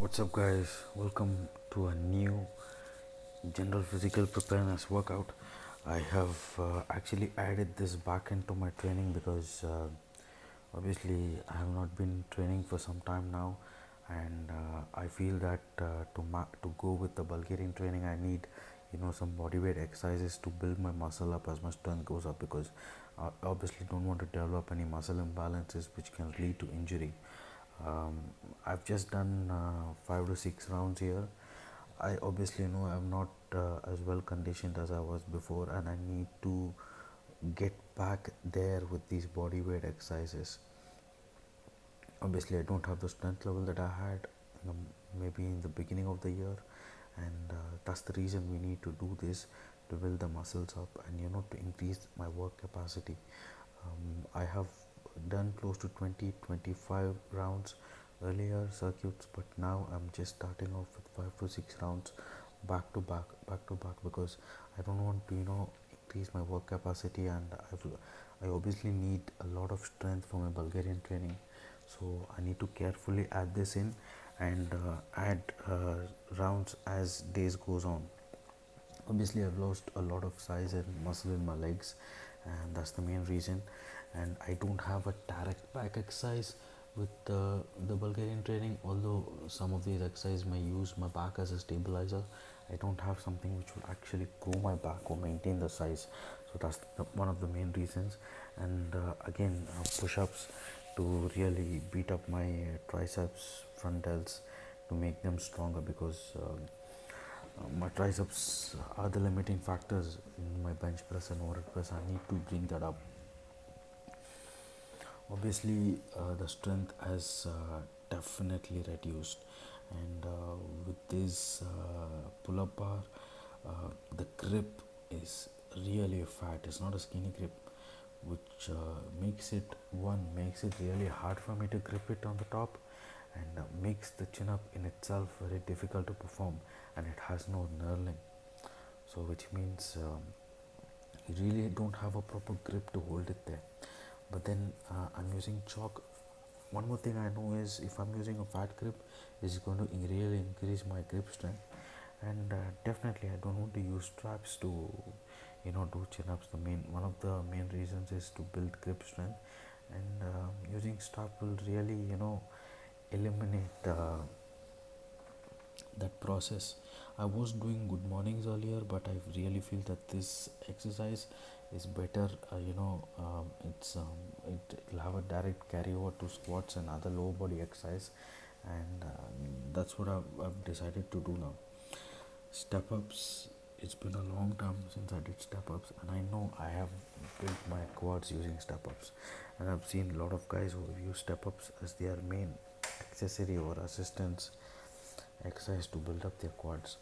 What's up, guys? Welcome to a new general physical preparedness workout. I have actually added this back into my training because obviously I have not been training for some time now, and I feel that to go with the Bulgarian training, I need some bodyweight exercises to build my muscle up as my strength goes up because I obviously don't want to develop any muscle imbalances which can lead to injury. um, I've just done 5 to 6 rounds here. I obviously know I'm not as well conditioned as I was before, and I need to get back there with these body weight exercises. Obviously, I don't have the strength level that I had maybe in the beginning of the year, and that's the reason we need to do this to build the muscles up and to increase my work capacity. I have done close to 20-25 rounds earlier circuits, but now I'm just starting off with 5 to 6 rounds back to back because I don't want to increase my work capacity, and I obviously need a lot of strength for my Bulgarian training, so I need to carefully add this in and add rounds as days goes on. Obviously, I've lost a lot of size and muscle in my legs, and that's the main reason. And I don't have a direct back exercise with the Bulgarian training, although some of these exercises may use my back as a stabilizer. I don't have something which will actually grow my back or maintain the size, so that's one of the main reasons. And again, push-ups to really beat up my triceps, front delts, to make them stronger because my triceps are the limiting factors in my bench press and overhead press. I need to bring that up. Obviously, the strength has definitely reduced, and with this pull-up bar, the grip is really fat. It's not a skinny grip, which makes it really hard for me to grip it on the top, and makes the chin up in itself very difficult to perform, and it has no knurling. So, which means you really don't have a proper grip to hold it there. But then I'm using chalk. One more thing I know is if I'm using a fat grip, it's going to really increase my grip strength. And definitely I don't want to use straps to do chin-ups. One of the main reasons is to build grip strength, and using strap will really eliminate that process. I was doing good mornings earlier, but I really feel that this exercise is better. It'll have a direct carryover to squats and other lower body exercise, and that's what I've decided to do now. Step ups. It's been a long time since I did step ups, and I know I have built my quads using step ups, and I've seen a lot of guys who use step ups as their main accessory or assistance exercise to build up their quads,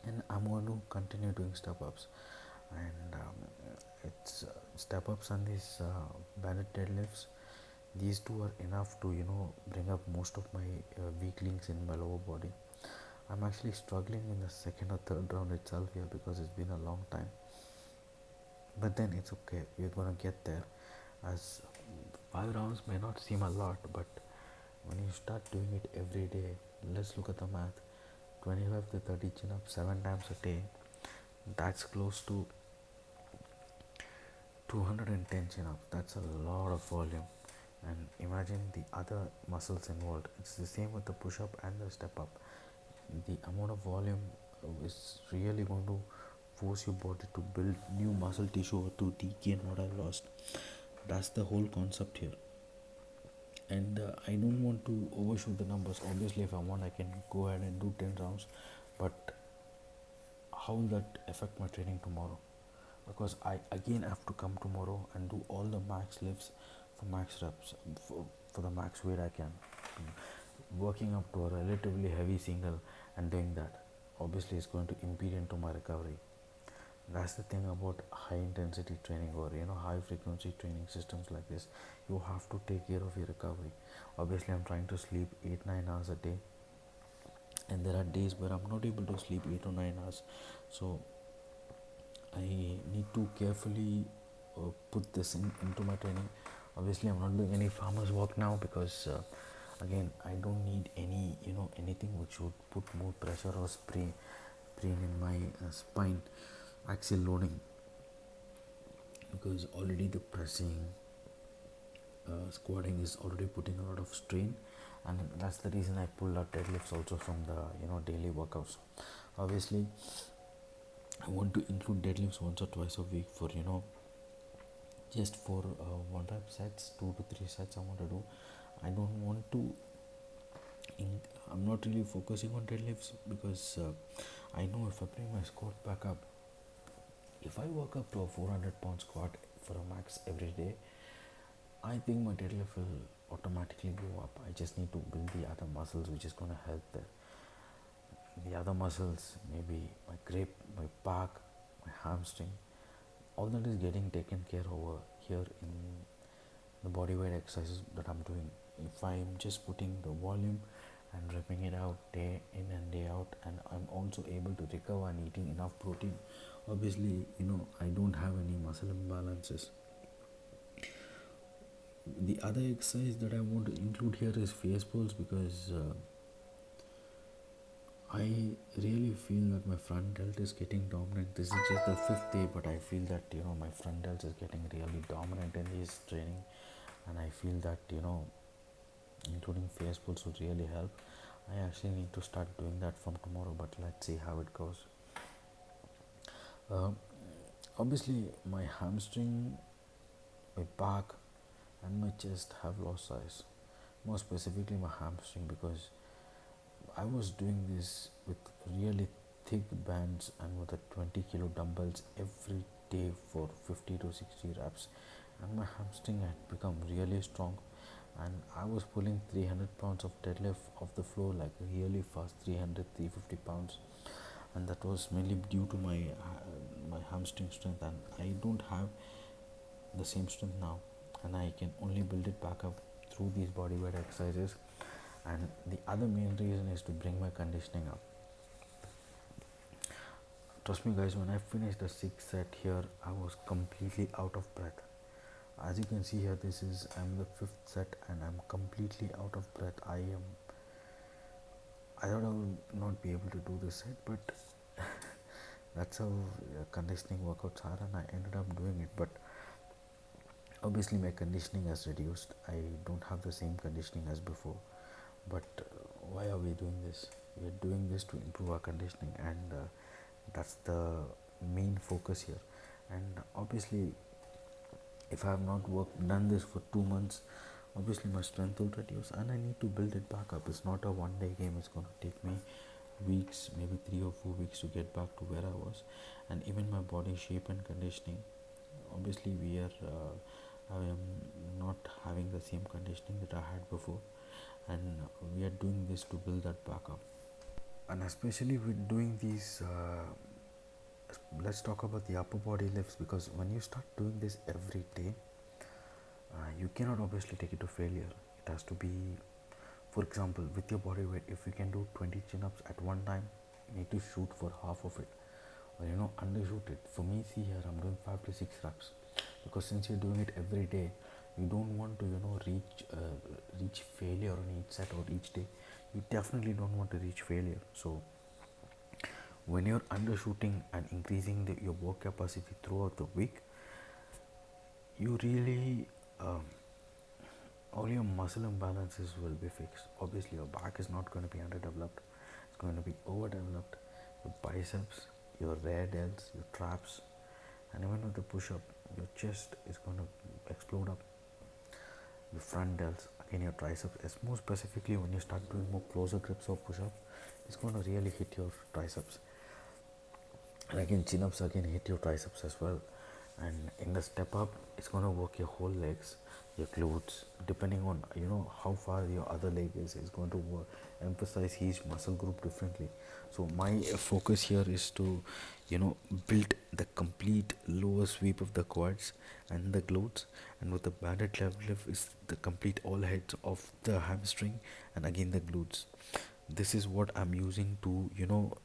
and I'm going to continue doing step ups. And it's step ups and these banded deadlifts. These two are enough to bring up most of my weak links in my lower body. I'm actually struggling in the second or third round itself here because it's been a long time, but then it's okay, we're gonna get there. As 5 rounds may not seem a lot, but when you start doing it every day, let's look at the math. 25 to 30 chin ups 7 times a day, that's close to 210 chin ups. That's a lot of volume. And imagine the other muscles involved. It's the same with the push up and the step up. The amount of volume is really going to force your body to build new muscle tissue or to regain what I lost. That's the whole concept here. And I don't want to overshoot the numbers. Obviously, if I want, I can go ahead and do 10 rounds, but how will that affect my training tomorrow? Because I again have to come tomorrow and do all the max lifts for max reps, for the max weight I can, working up to a relatively heavy single, and doing that obviously is going to impede into my recovery. That's the thing about high intensity training or high frequency training systems like this. You have to take care of your recovery. Obviously, I'm trying to sleep 8-9 hours a day, and there are days where I'm not able to sleep 8 or 9 hours. So I need to carefully put this into my training. Obviously, I'm not doing any farmers work now because again, I don't need any, anything which would put more pressure or strain in my spine axial loading, because already the pressing, squatting is already putting a lot of strain, and that's the reason I pulled out deadlifts also from the daily workouts. Obviously, I want to include deadlifts once or twice a week for just for one rep sets, 2 to 3 sets I want to do. I don't want to I'm not really focusing on deadlifts because I know if I bring my squat back up, if I work up to a 400-pound squat for a max every day, I think my deadlift will automatically go up. I just need to build the other muscles which is going to help there. The other muscles, maybe my grip, my back, my hamstring, all that is getting taken care over here in the body weight exercises that I'm doing. If I'm just putting the volume and ripping it out day in and day out, and I'm also able to recover and eating enough protein, obviously, I don't have any muscle imbalances. The other exercise that I want to include here is face pulls, because I really feel that my front delt is getting dominant. This is just the fifth day, but I feel that my front delt is getting really dominant in this training, and I feel that including face pulls would really help. I actually need to start doing that from tomorrow, but let's see how it goes. Um Obviously, my hamstring, my back, and my chest have lost size. More specifically, my hamstring, because I was doing this with really thick bands and with a 20-kilo dumbbells every day for 50 to 60 reps, and my hamstring had become really strong, and I was pulling 300 pounds of deadlift off the floor like really fast, 300, 350 pounds, and that was mainly due to my hamstring strength, and I don't have the same strength now, and I can only build it back up through these bodyweight exercises. And the other main reason is to bring my conditioning up. Trust me guys, when I finished the sixth set here, I was completely out of breath. As you can see here, I'm the fifth set and I'm completely out of breath. I thought I would not be able to do this set, but that's how conditioning workouts are, and I ended up doing it. But obviously my conditioning has reduced. I don't have the same conditioning as before, but why are we doing this? We are doing this to improve our conditioning, and that's the main focus here. And obviously, if I have not done this for 2 months, obviously my strength will reduce, and I need to build it back up. It's not a one-day game. It's going to take me weeks, maybe 3 or 4 weeks to get back to where I was, and even my body shape and conditioning. Obviously, I am not having the same conditioning that I had before, and we are doing this to build that back up. And especially with doing these let's talk about the upper body lifts, because when you start doing this every day, you cannot obviously take it to failure. It has to be, for example, with your body weight, if you can do 20 chin-ups at one time, you need to shoot for half of it, or undershoot it. For me, see here, I'm doing 5 to 6 reps, because since you're doing it every day, you don't want to reach failure on each set or each day. You definitely don't want to reach failure. So when you're undershooting and increasing your work capacity throughout the week, you really all your muscle imbalances will be fixed. Obviously, your back is not going to be underdeveloped, it's going to be overdeveloped. Your biceps, your rear delts, your traps, and even with the push-up, your chest is going to explode up. Your front delts, again your triceps, more specifically when you start doing more closer grips or push-up, it's going to really hit your triceps. And again, chin-ups again hit your triceps as well. And in the step up, it's going to work your whole legs, your glutes, depending on how far your other leg is. It's going to emphasize each muscle group differently. So my focus here is to build the complete lower sweep of the quads and the glutes, and with the banded leg lift is the complete all heads of the hamstring and again the glutes. This is what I'm using to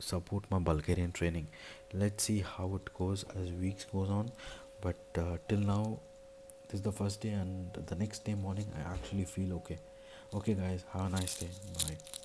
support my Bulgarian training. Let's see how it goes as weeks goes on, but till now this is the first day, and the next day morning I actually feel okay. Okay, guys, have a nice day. Bye.